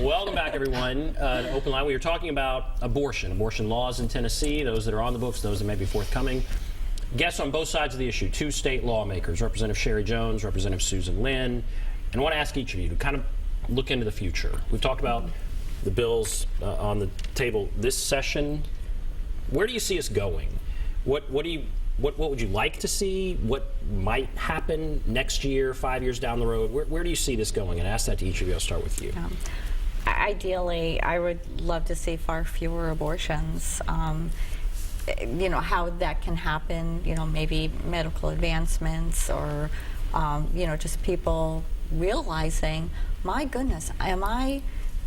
Welcome back, everyone. To OpenLine, we were talking about abortion laws in Tennessee, those that are on the books, those that may be forthcoming. Guests on both sides of the issue, two state lawmakers, Representative Sherry Jones, Representative Susan Lynn. And I want to ask each of you to kind of look into the future. We've talked about the bills on the table this session. Where do you see us going? What would you like to see? What might happen next year, 5 years down the road? Where do you see this going? And I ask that to each of you. I'll start with you. Ideally, I would love to see far fewer abortions. You know, how that can happen, you know, maybe medical advancements or, you know, just people realizing, my goodness, am I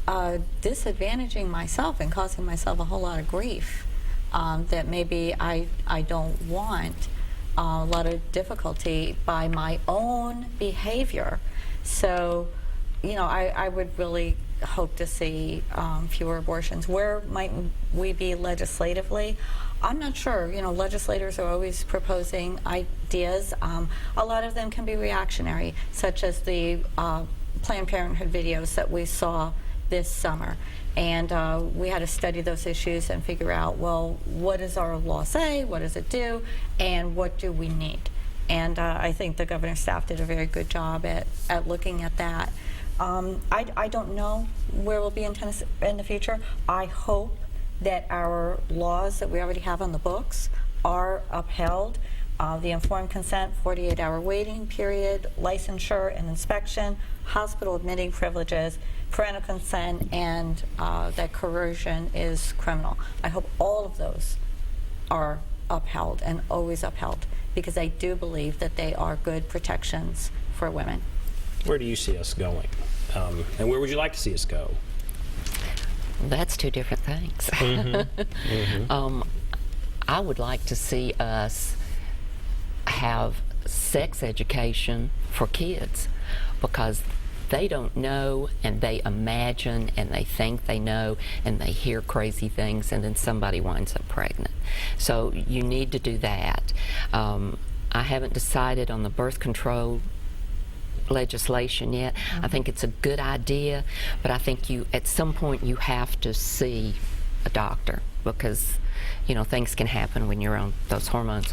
disadvantaging myself and causing myself a whole lot of grief that maybe I don't want, a lot of difficulty by my own behavior. So, you know, I would really hope to see fewer abortions. Where might we be legislatively? I'm not sure. You know, legislators are always proposing ideas. A lot of them can be reactionary, such as the Planned Parenthood videos that we saw this summer. And we had to study those issues and figure out, well, what does our law say? What does it do? And what do we need? And I think the governor's staff did a very good job at looking at that. I don't know where we'll be in Tennessee in the future. I hope that our laws that we already have on the books are upheld. The informed consent, 48-hour waiting period, licensure and inspection, hospital admitting privileges, parental consent, and that coercion is criminal. I hope all of those are upheld and always upheld, because I do believe that they are good protections for women. Where do you see us going? And where would you like to see us go? That's two different things. I would like to see us have sex education for kids, because they don't know, and they imagine, and they think they know, and they hear crazy things, and then somebody winds up pregnant. So you need to do that. I haven't decided on the birth control legislation yet. I think it's a good idea, but I think at some point you have to see a doctor, because you know things can happen when you're on those hormones.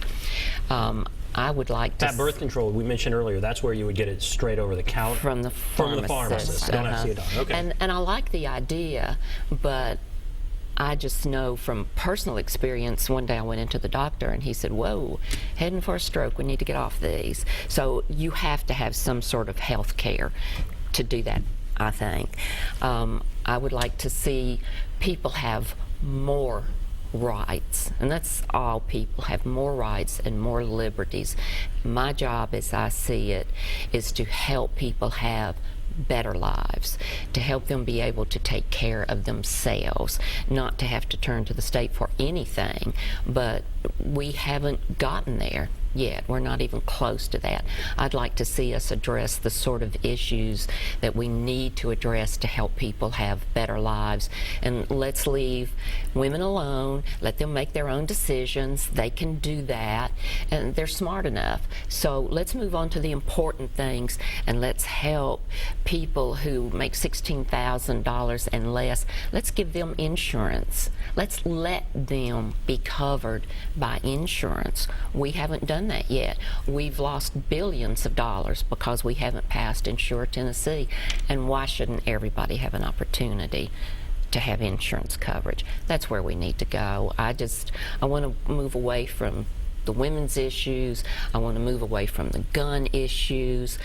I would like to. That birth control we mentioned earlier, that's where you would get it straight over the counter from the pharmacist. Don't have to see a doctor. Okay. And I like the idea, but I just know from personal experience, one day I went into the doctor and he said, whoa, heading for a stroke, we need to get off these. So you have to have some sort of health care to do that, I think. I would like to see people have more rights, and that's all people, have more rights and more liberties. My job, as I see it, is to help people have better lives, to help them be able to take care of themselves, not to have to turn to the state for anything. But we haven't gotten there yet. We're not even close to that. I'd like to see us address the sort of issues that we need to address to help people have better lives. And let's leave women alone, let them make their own decisions. They can do that, and they're smart enough. So let's move on to the important things, and let's help people who make $16,000 and less. Let's give them insurance. Let's let them be covered by insurance. We haven't done that yet. We've lost billions of dollars because we haven't passed Insure Tennessee. And why shouldn't everybody have an opportunity to have insurance coverage? That's where we need to go. I want to move away from the women's issues. I want to move away from the gun issues.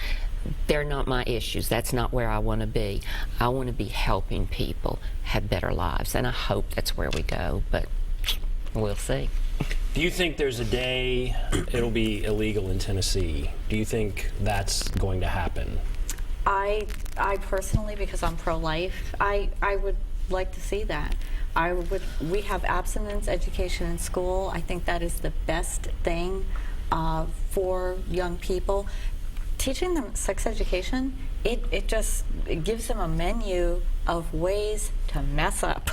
They're not my issues. That's not where I want to be. I want to be helping people have better lives, and I hope that's where we go, but we'll see. Do you think there's a day it'll be illegal in Tennessee? Do you think that's going to happen? I personally, because I'm pro-life, I would like to see that. We have abstinence education in school. I think that is the best thing for young people. Teaching them sex education, it gives them a menu of ways to mess up.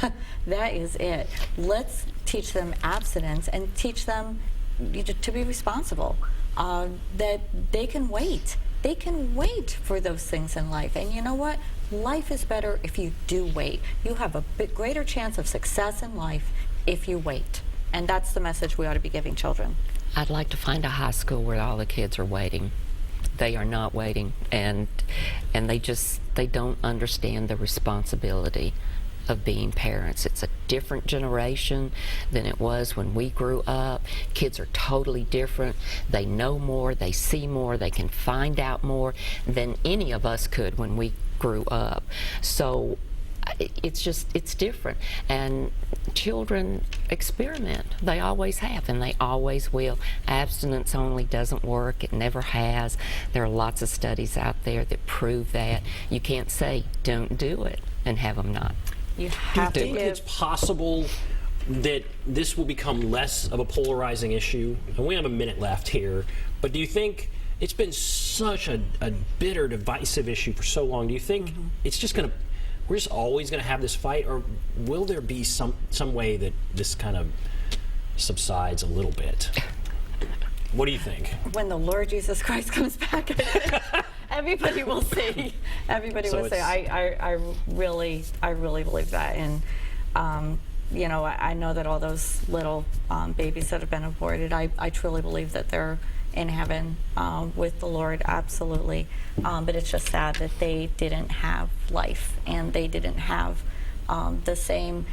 That is it. Let's teach them abstinence and teach them to be responsible, that they can wait. They can wait for those things in life. And you know what? life is better if you do wait. You have a bit greater chance of success in life if you wait. And that's the message we ought to be giving children. I'd like to find a high school where all the kids are waiting. They are not waiting, and they don't understand the responsibility of being parents. It's a different generation than it was when we grew up. Kids are totally different. They know more, they see more, they can find out more than any of us could when we grew up. So it's different, and children experiment. They always have, and they always will. Abstinence only doesn't work. It never has. There are lots of studies out there that prove that. You can't say don't do it and have them not. You Do you have to think give. it's possible that this will become less of a polarizing issue? And we have a minute left here, but do you think it's been such a bitter, divisive issue for so long? Do you think it's just going to, we're just always going to have this fight, or will there be some way that this kind of subsides a little bit? What do you think? When the Lord Jesus Christ comes back, everybody will see. Everybody So will say, I really believe that. And, you know, I know that all those little babies that have been aborted, I truly believe that they're in heaven with the Lord, absolutely. But it's just sad that they didn't have life, and they didn't have the same,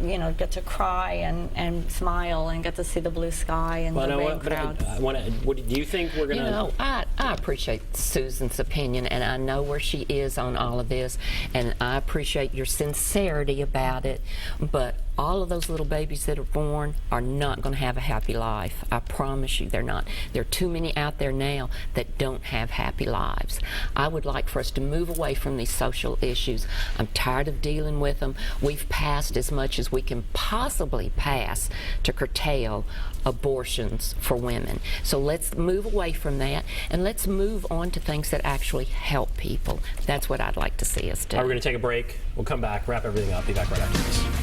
you know, get to cry and smile and get to see the blue sky and the rain clouds. What do you think we're going to... You know, I appreciate Susan's opinion, and I know where she is on all of this, and I appreciate your sincerity about it, but all of those little babies that are born are not going to have a happy life. I promise you they're not. There are too many out there now that don't have happy lives. I would like for us to move away from these social issues. I'm tired of dealing with them. We've passed as much as we can possibly pass to curtail abortions for women. So let's move away from that, and let's move on to things that actually help people. That's what I'd like to see us do. We're going to take a break. We'll come back, wrap everything up, be back right after this.